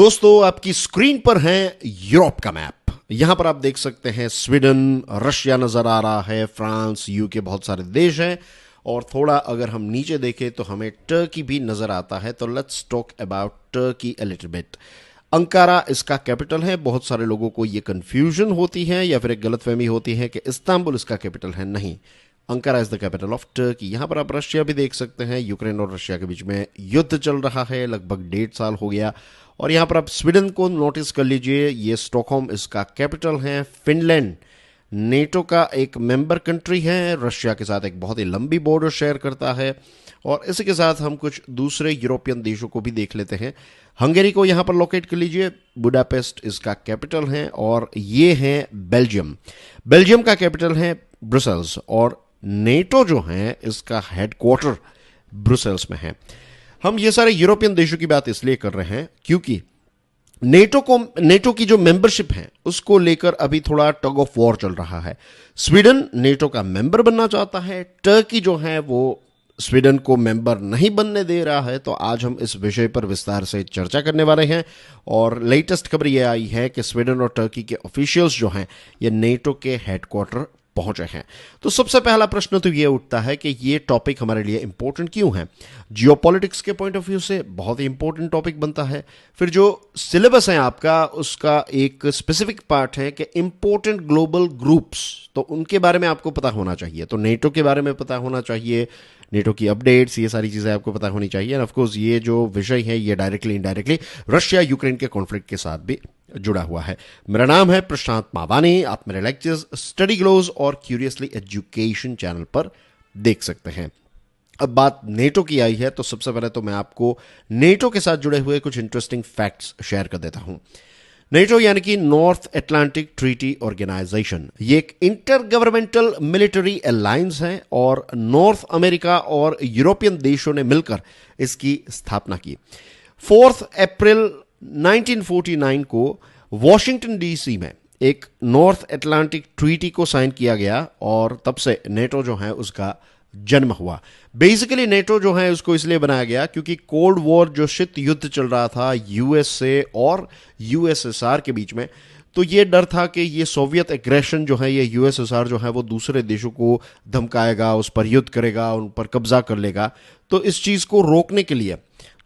दोस्तों, आपकी स्क्रीन पर है यूरोप का मैप। यहां पर आप देख सकते हैं स्वीडन, रशिया नजर आ रहा है, फ्रांस, यूके, बहुत सारे देश हैं। और थोड़ा अगर हम नीचे देखें तो हमें टर्की भी नजर आता है। तो let's talk about Turkey a little bit. Ankara इसका कैपिटल है। बहुत सारे लोगों को ये कंफ्यूजन होती है या फिर एक गलतफहमी होती है कि इस्तांबुल इसका कैपिटल है। नहीं, Ankara is the capital of Turkey. यहां पर आप रशिया भी देख सकते हैं। यूक्रेन और रशिया के बीच में युद्ध चल रहा है, लगभग 1.5 साल हो गया। और यहां पर आप स्वीडन को नोटिस कर लीजिए, ये स्टॉकहोम इसका कैपिटल है। फिनलैंड नेटो का एक मेंबर कंट्री है, रशिया के साथ एक बहुत ही लंबी बॉर्डर शेयर करता है। और इसी के साथ हम कुछ दूसरे यूरोपियन देशों को भी देख लेते हैं। हंगेरी को यहां पर लोकेट कर लीजिए, बुडापेस्ट इसका कैपिटल है। और ये है बेल्जियम। बेल्जियम का कैपिटल है ब्रुसेल्स। और नेटो जो है इसका हेडक्वार्टर ब्रुसेल्स में है। हम ये सारे यूरोपियन देशों की बात इसलिए कर रहे हैं क्योंकि नेटो की जो मेंबरशिप है उसको लेकर अभी थोड़ा टग ऑफ वॉर चल रहा है। स्वीडन नेटो का मेंबर बनना चाहता है, टर्की जो है वो स्वीडन को मेंबर नहीं बनने दे रहा है। तो आज हम इस विषय पर विस्तार से चर्चा करने वाले हैं। और लेटेस्ट खबर यह आई है कि स्वीडन और टर्की के ऑफिशियल्स जो हैं ये नेटो के हेडक्वार्टर पहुंचे हैं। तो सबसे पहला प्रश्न तो यह उठता है कि यह टॉपिक हमारे लिए इंपॉर्टेंट क्यों है। जियोपॉलिटिक्स के पॉइंट ऑफ व्यू से बहुत ही इंपॉर्टेंट टॉपिक बनता है। फिर जो सिलेबस है आपका, उसका एक स्पेसिफिक पार्ट है कि इंपॉर्टेंट ग्लोबल ग्रुप्स, तो उनके बारे में आपको पता होना चाहिए। तो नेटो के बारे में पता होना चाहिए, नेटो की अपडेट्स, ये सारी चीजें आपको पता होनी चाहिए। एंड ऑफ कोर्स ये जो विषय है ये डायरेक्टली इनडायरेक्टली रशिया यूक्रेन के कॉन्फ्लिक्ट के साथ भी जुड़ा हुआ है। मेरा नाम है प्रशांत मावानी। आप मेरे लेक्चर्स स्टडी ग्लोज और क्यूरियसली एजुकेशन चैनल पर देख सकते हैं। अब बात नेटो की आई है तो सबसे पहले तो मैं आपको नेटो के साथ जुड़े हुए कुछ इंटरेस्टिंग फैक्ट्स शेयर कर देता हूं। नेटो यानी कि नॉर्थ अटलांटिक ट्रीटी ऑर्गेनाइजेशन, ये एक इंटर गवर्नमेंटल मिलिट्री अलायंस है और नॉर्थ अमेरिका और यूरोपियन देशों ने मिलकर इसकी स्थापना की। 4 अप्रैल 1949 को वॉशिंगटन डीसी में एक नॉर्थ अटलांटिक ट्रीटी को साइन किया गया और तब से नेटो जो है उसका जन्म हुआ। बेसिकली नेटो जो है उसको इसलिए बनाया गया क्योंकि कोल्ड वॉर जो शीत युद्ध चल रहा था यूएसए और यूएसएसआर के बीच में, तो ये डर था कि ये सोवियत एग्रेशन जो है, ये यूएसएसआर जो है वो दूसरे देशों को धमकाएगा, उस पर युद्ध करेगा, उन पर कब्जा कर लेगा। तो इस चीज को रोकने के लिए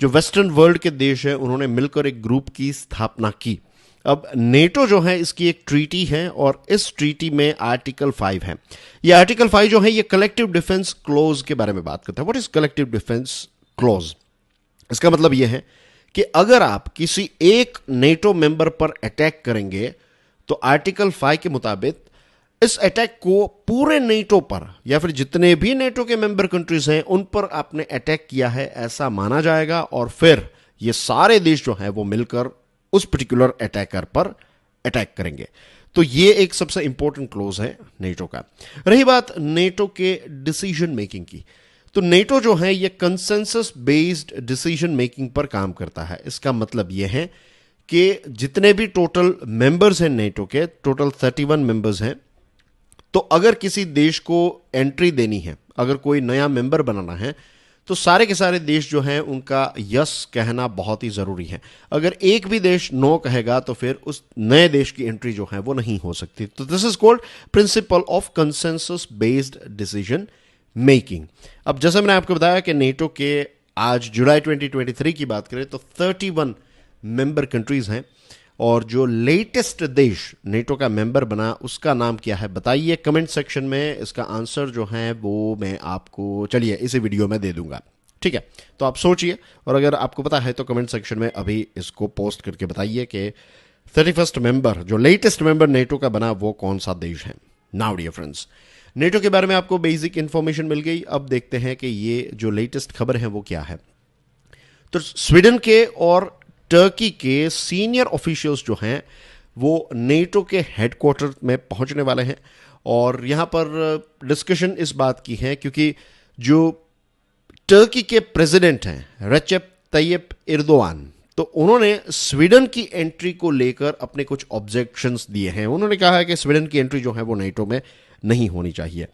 जो वेस्टर्न वर्ल्ड के देश हैं उन्होंने मिलकर एक ग्रुप की स्थापना की। अब नेटो जो है इसकी एक ट्रीटी है और इस ट्रीटी में आर्टिकल 5 है। ये आर्टिकल 5 जो है ये कलेक्टिव डिफेंस क्लोज के बारे में बात करता है। What is collective defence close? इसका मतलब यह है कि अगर आप किसी एक नेटो मेंबर पर अटैक करेंगे तो आर्टिकल 5 के मुताबिक इस अटैक को पूरे नेटो पर या फिर जितने भी नेटो के मेंबर कंट्रीज हैं उन पर आपने अटैक किया है ऐसा माना जाएगा। और फिर ये सारे देश जो हैं वो मिलकर उस पर्टिकुलर अटैकर पर अटैक करेंगे। तो ये एक सबसे इंपॉर्टेंट क्लोज है नेटो का। रही बात नेटो के डिसीजन मेकिंग की, तो नेटो जो है ये कंसेंसस बेस्ड डिसीजन मेकिंग पर काम करता है। इसका मतलब यह है कि जितने भी टोटल मेंबर्स हैं नेटो के, टोटल 31 मेंबर्स हैं, तो अगर किसी देश को एंट्री देनी है, अगर कोई नया मेंबर बनाना है, तो सारे के सारे देश जो हैं उनका यस कहना बहुत ही जरूरी है। अगर एक भी देश नो कहेगा तो फिर उस नए देश की एंट्री जो है वो नहीं हो सकती। तो this is called principle of consensus based decision making. अब जैसे मैंने आपको बताया कि नेटो के आज जुलाई 2023 की बात करें तो 31 मेंबर कंट्रीज हैं और जो लेटेस्ट देश नेटो का मेंबर बना उसका नाम क्या है बताइए कमेंट सेक्शन में। इसका आंसर जो है वो मैं आपको चलिए इसी वीडियो में दे दूंगा, ठीक है? तो आप सोचिए और अगर आपको पता है तो कमेंट सेक्शन में अभी इसको पोस्ट करके बताइए कि 31st मेंबर, जो लेटेस्ट मेंबर नेटो का बना, वो कौन सा देश है। नाउ डियर फ्रेंड्स, नेटो के बारे में आपको बेसिक इंफॉर्मेशन मिल गई। अब देखते हैं कि ये जो लेटेस्ट खबर है वो क्या है। तो स्वीडन के और टर्की के सीनियर ऑफिशियल्स जो हैं वो नेटो के हेडक्वार्टर में पहुंचने वाले हैं। और यहां पर डिस्कशन इस बात की है क्योंकि जो टर्की के प्रेसिडेंट हैं रेसेप तय्यप एर्दोआन, तो उन्होंने स्वीडन की एंट्री को लेकर अपने कुछ ऑब्जेक्शंस दिए हैं। उन्होंने कहा है कि स्वीडन की एंट्री जो है वो नेटो में नहीं होनी चाहिए।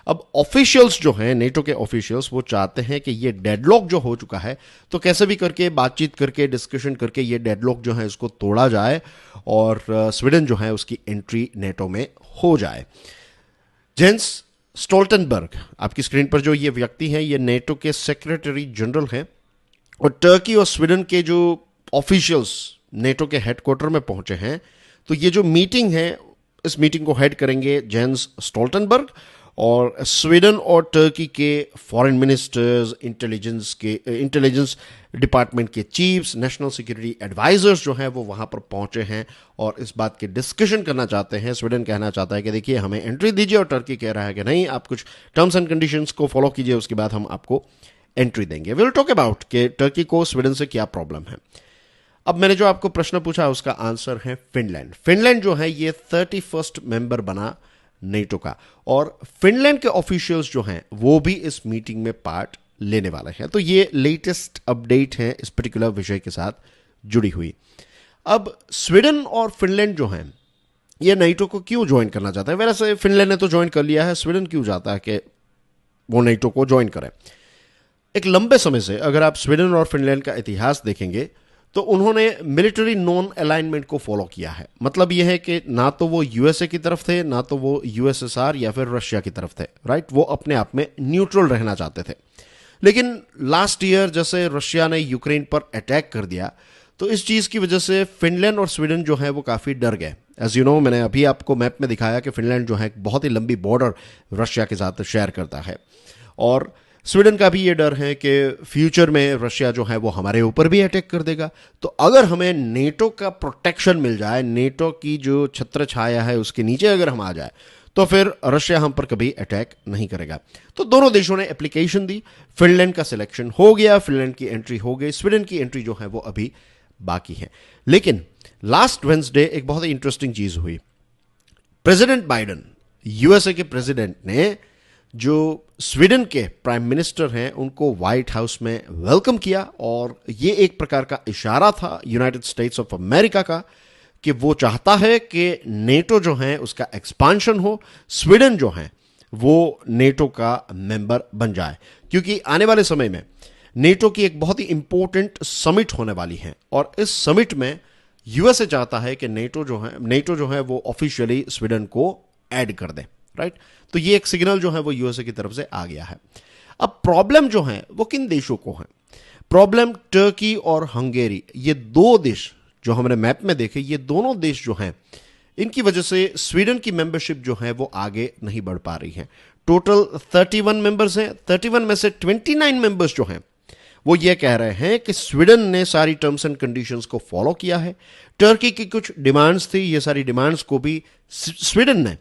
अब ऑफिशियल्स जो हैं, नेटो के ऑफिशियल्स, वो चाहते हैं कि ये डेडलॉक जो हो चुका है, तो कैसे भी करके बातचीत करके डिस्कशन करके ये डेडलॉक जो है इसको तोड़ा जाए और स्वीडन जो है उसकी एंट्री नेटो में हो जाए। जेंस स्टोल्टनबर्ग, आपकी स्क्रीन पर जो ये व्यक्ति हैं, ये नेटो के सेक्रेटरी जनरल हैं और टर्की और स्वीडन के जो ऑफिशियल्स नेटो के हेडक्वार्टर में पहुंचे हैं। तो ये जो मीटिंग है, इस मीटिंग को हेड करेंगे जेंस स्टोल्टनबर्ग और स्वीडन और टर्की के फॉरेन मिनिस्टर्स, इंटेलिजेंस डिपार्टमेंट के चीफ्स, नेशनल सिक्योरिटी एडवाइजर्स जो हैं वो वहां पर पहुंचे हैं और इस बात की डिस्कशन करना चाहते हैं। स्वीडन कहना चाहता है कि देखिए हमें एंट्री दीजिए और टर्की कह रहा है कि नहीं, आप कुछ टर्म्स एंड कंडीशंस को फॉलो कीजिए, उसके बाद हम आपको एंट्री देंगे। विल टॉक अबाउट कि टर्की को स्वीडन से क्या प्रॉब्लम है। अब मैंने जो आपको प्रश्न पूछा उसका आंसर है फिनलैंड। फिनलैंड जो है ये 31st मेंबर बना नेटो का और फिनलैंड के ऑफिशियल्स जो हैं वो भी इस मीटिंग में पार्ट लेने वाले हैं। तो ये लेटेस्ट अपडेट है इस पर्टिकुलर विषय के साथ जुड़ी हुई। अब स्वीडन और फिनलैंड जो हैं ये नेटो को क्यों ज्वाइन करना चाहता है? वैसे फिनलैंड ने तो ज्वाइन कर लिया है, स्वीडन क्यों चाहता है कि वो नेटो को ज्वाइन करे? एक लंबे समय से अगर आप स्वीडन और फिनलैंड का इतिहास देखेंगे तो उन्होंने मिलिट्री नॉन अलाइनमेंट को फॉलो किया है। मतलब यह है कि ना तो वो यूएसए की तरफ थे, ना तो वो यूएसएसआर या फिर रशिया की तरफ थे, राइट? वो अपने आप में न्यूट्रल रहना चाहते थे। लेकिन लास्ट ईयर जैसे रशिया ने यूक्रेन पर अटैक कर दिया, तो इस चीज़ की वजह से फिनलैंड और स्वीडन जो है वो काफ़ी डर गए। एज यू नो, मैंने अभी आपको मैप में दिखाया कि फिनलैंड जो है एक बहुत ही लंबी बॉर्डर रशिया के साथ शेयर करता है और स्वीडन का भी ये डर है कि फ्यूचर में रशिया जो है वो हमारे ऊपर भी अटैक कर देगा। तो अगर हमें नेटो का प्रोटेक्शन मिल जाए, नेटो की जो छत्र छाया है उसके नीचे अगर हम आ जाए, तो फिर रशिया हम पर कभी अटैक नहीं करेगा। तो दोनों देशों ने एप्लीकेशन दी, फिनलैंड का सिलेक्शन हो गया, फिनलैंड की एंट्री हो गई, स्वीडन की एंट्री जो है वो अभी बाकी है। लेकिन लास्ट वेडनेसडे एक बहुत ही इंटरेस्टिंग चीज हुई। प्रेसिडेंट बाइडेन, यूएसए के प्रेसिडेंट ने जो स्वीडन के प्राइम मिनिस्टर हैं उनको व्हाइट हाउस में वेलकम किया और ये एक प्रकार का इशारा था यूनाइटेड स्टेट्स ऑफ अमेरिका का कि वो चाहता है कि नेटो जो है उसका एक्सपांशन हो, स्वीडन जो है वो नेटो का मेंबर बन जाए। क्योंकि आने वाले समय में नेटो की एक बहुत ही इंपॉर्टेंट समिट होने वाली है और इस समिट में यूएसए चाहता है कि नेटो जो है वो ऑफिशियली स्वीडन को ऐड कर दे, राइट? तो ये एक सिग्नल जो है वो यूएसए की तरफ से आ गया है। अब प्रॉब्लम जो है वो किन देशों को है? प्रॉब्लम टर्की और हंगेरी, ये दो देश जो हमने मैप में देखे, ये दोनों देश जो हैं इनकी वजह से स्वीडन की मेंबरशिप जो है वो आगे नहीं बढ़ पा रही है। टोटल 31 मेंबर्स हैं, 31 में से 29 मेंबर्स जो हैं वो ये कह रहे हैं कि स्वीडन ने सारी टर्म्स एंड कंडीशंस को फॉलो किया है। टर्की की कुछ डिमांड्स थी, ये सारी डिमांड्स को भी स्वीडन ने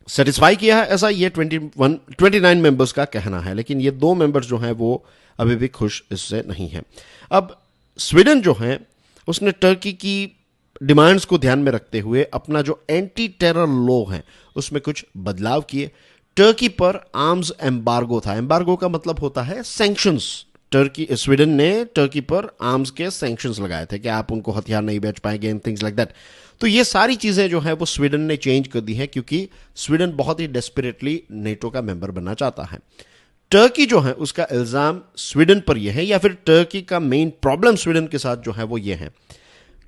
सेटिस्फाई किया है, ऐसा ये 29 मेंबर्स का कहना है। लेकिन ये दो मेंबर्स जो हैं वो अभी भी खुश इससे नहीं हैं। अब स्वीडन जो है उसने टर्की की डिमांड्स को ध्यान में रखते हुए अपना जो एंटी टेरर लॉ है उसमें कुछ बदलाव किए। टर्की पर आर्म्स एम्बार्गो था, एम्बार्गो का मतलब होता है सैंक्शंस। स्वीडन ने टर्की पर आर्म्स के सैंक्शंस लगाए थे कि आप उनको हथियार नहीं बेच पाएंगे एंड थिंग्स लाइक दैट। तो ये सारी चीजें जो है वो स्वीडन ने चेंज कर दी है क्योंकि स्वीडन बहुत ही डेस्परेटली नेटो का मेंबर बनना चाहता है। टर्की जो है उसका इल्जाम स्वीडन पर यह है, या फिर टर्की का मेन प्रॉब्लम स्वीडन के साथ जो है वो ये है,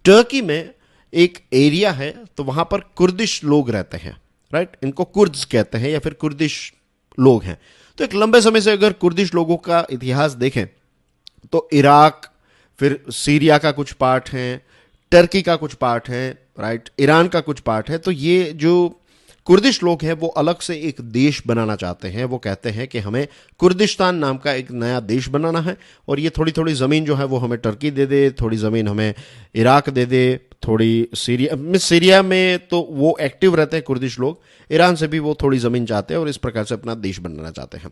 टर्की में एक एरिया है तो वहां पर कुर्दिश लोग रहते हैं, राइट? इनको कुर्द्स कहते हैं या फिर कुर्दिश लोग हैं। तो एक लंबे समय से अगर कुर्दिश लोगों का इतिहास देखें तो इराक, फिर सीरिया का कुछ पार्ट है, टर्की का कुछ पार्ट है, राइट, ईरान का कुछ पार्ट है। तो ये जो कुर्दिश लोग हैं वो अलग से एक देश बनाना चाहते हैं। वो कहते हैं कि हमें कुर्दिस्तान नाम का एक नया देश बनाना है और ये थोड़ी थोड़ी ज़मीन जो है वो हमें टर्की दे दे, थोड़ी ज़मीन हमें इराक दे दे, थोड़ी सीरिया में तो वो एक्टिव रहते हैं कुर्दिश लोग, ईरान से भी वो थोड़ी ज़मीन चाहते हैं और इस प्रकार से अपना देश बनाना चाहते हैं।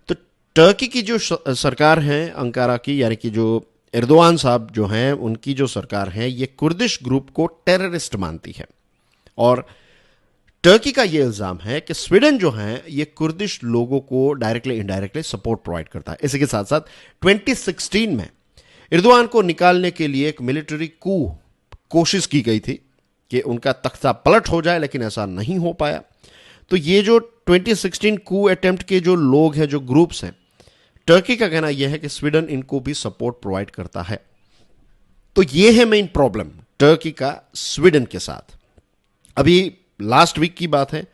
तो टर्की की जो सरकार है अंकारा की, यानी कि जो एर्दोआन साहब जो हैं उनकी जो सरकार है, ये कुर्दिश ग्रुप को टेररिस्ट मानती है और टर्की का ये इल्जाम है कि स्वीडन जो है ये कुर्दिश लोगों को डायरेक्टली इनडायरेक्टली सपोर्ट प्रोवाइड करता है। इसी के साथ साथ 2016 में एर्दोआन को निकालने के लिए एक मिलिट्री कू कोशिश की गई थी कि उनका तख्ता पलट हो जाए, लेकिन ऐसा नहीं हो पाया। तो ये जो 2016 कू अटेम्प्ट के जो लोग हैं, जो ग्रुप्स हैं, टर्की का कहना यह है कि स्वीडन इनको भी सपोर्ट प्रोवाइड करता है। तो यह है मेन प्रॉब्लम टर्की का स्वीडन के साथ। अभी लास्ट वीक की बात है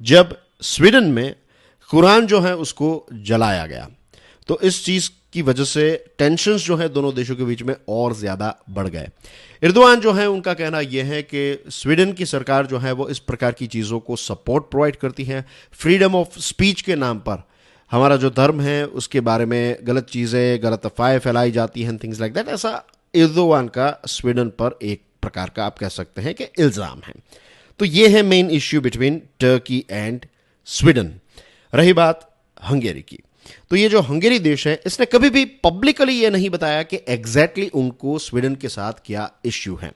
जब स्वीडन में कुरान जो है उसको जलाया गया, तो इस चीज की वजह से टेंशंस जो है दोनों देशों के बीच में और ज्यादा बढ़ गए। एर्दोआन जो है उनका कहना यह है कि स्वीडन की सरकार जो है वो इस प्रकार की चीजों को सपोर्ट प्रोवाइड करती है। फ्रीडम ऑफ स्पीच के नाम पर हमारा जो धर्म है उसके बारे में गलत चीजें, गलत अफवाहें फैलाई जाती हैं, थिंग्स लाइक दैट। ऐसा एर्दोआन का स्वीडन पर एक प्रकार का आप कह सकते हैं कि इल्जाम है। तो यह है main issue between Turkey and Sweden. रही बात हंगेरी की, तो ये जो हंगेरी देश है इसने कभी भी पब्लिकली ये नहीं बताया कि एग्जैक्टली उनको स्वीडन के साथ क्या इश्यू है।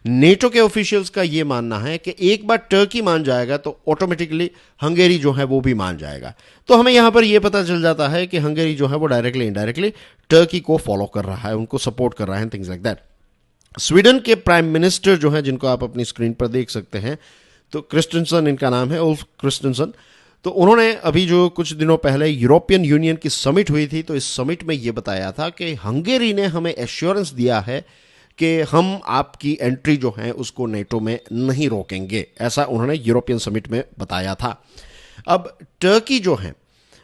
नेटो के ऑफिशियल्स का ये मानना है कि एक बार टर्की मान जाएगा तो ऑटोमेटिकली हंगेरी जो है वो भी मान जाएगा। तो हमें यहां पर यह पता चल जाता है कि हंगेरी जो है वो डायरेक्टली इनडायरेक्टली टर्की को फॉलो कर रहा है, उनको सपोर्ट कर रहा है, थिंग्स लाइक दैट। स्वीडन के प्राइम मिनिस्टर जो है, जिनको आप अपनी स्क्रीन पर देख सकते हैं, तो क्रिस्टेंसन इनका नाम है, उल्फ क्रिस्टेंसन। तो उन्होंने अभी जो कुछ दिनों पहले यूरोपियन यूनियन की समिट हुई थी, तो इस समिट में यह बताया था कि हंगेरी ने हमें एश्योरेंस दिया है कि हम आपकी एंट्री जो है उसको नेटो में नहीं रोकेंगे, ऐसा उन्होंने यूरोपियन समिट में बताया था। अब टर्की जो है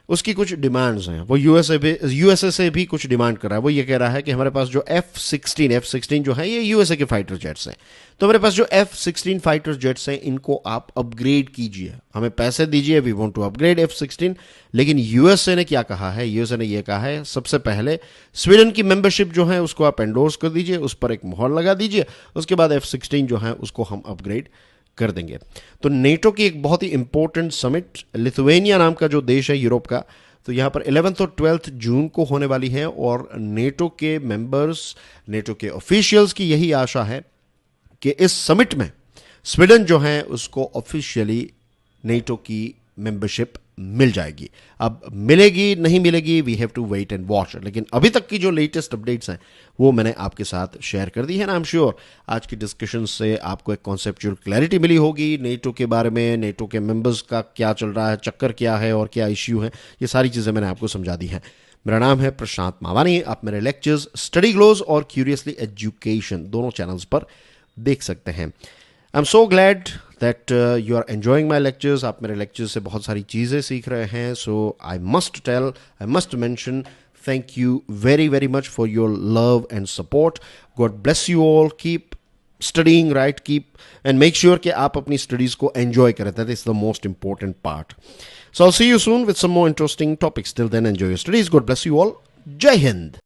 उसकी कुछ डिमांड्स हैं, वो यूएसए से भी कुछ डिमांड कर रहा है। वो ये कह रहा है कि हमारे पास जो F-16 जो है ये यूएसए के फाइटर जेट्स हैं, तो हमारे पास जो F-16 फाइटर जेट्स हैं इनको आप अपग्रेड कीजिए, हमें पैसे दीजिए, we want to upgrade F-16। लेकिन यूएसए ने क्या कहा है? यूएसए ने यह कहा है सबसे पहले स्वीडन की मेंबरशिप जो है उसको आप एंडोर्स कर दीजिए, उस पर एक मोहर लगा दीजिए, उसके बाद F-16 जो है उसको हम अपग्रेड कर देंगे। तो नेटो की एक बहुत ही इंपॉर्टेंट समिट लिथुएनिया नाम का जो देश है यूरोप का, तो यहां पर 11th और 12th जून को होने वाली है। और नेटो के मेंबर्स, नेटो के ऑफिशियल्स की यही आशा है कि इस समिट में स्वीडन जो है उसको ऑफिशियली नेटो की मेंबरशिप मिल जाएगी। अब मिलेगी नहीं मिलेगी, we have to wait and watch. लेकिन अभी तक की जो लेटेस्ट अपडेट्स हैं वो मैंने आपके साथ शेयर कर दी है ना। आई एम श्योर आज की डिस्कशन से आपको एक कॉन्सेप्चुअल क्लैरिटी मिली होगी नेटो के बारे में, नेटो के मेंबर्स का क्या चल रहा है, चक्कर क्या है और क्या इश्यू है, ये सारी चीज़ें मैंने आपको समझा दी हैं। मेरा नाम है प्रशांत मावानी। आप मेरे लेक्चर्स स्टडी ग्लोज और क्यूरियसली एजुकेशन दोनों चैनल्स पर देख सकते हैं। I am so glad that you are enjoying my lectures. आप मेरे लेक्चर्स से बहुत सारी चीज़ें सीख रहे हैं। So I must mention thank you very very much for your love and support. God bless you all. Keep studying, right? And make sure कि आप अपनी studies को enjoy करें. That is the most important part. So I'll see you soon with some more interesting topics. Till then, enjoy your studies. God bless you all. Jai Hind.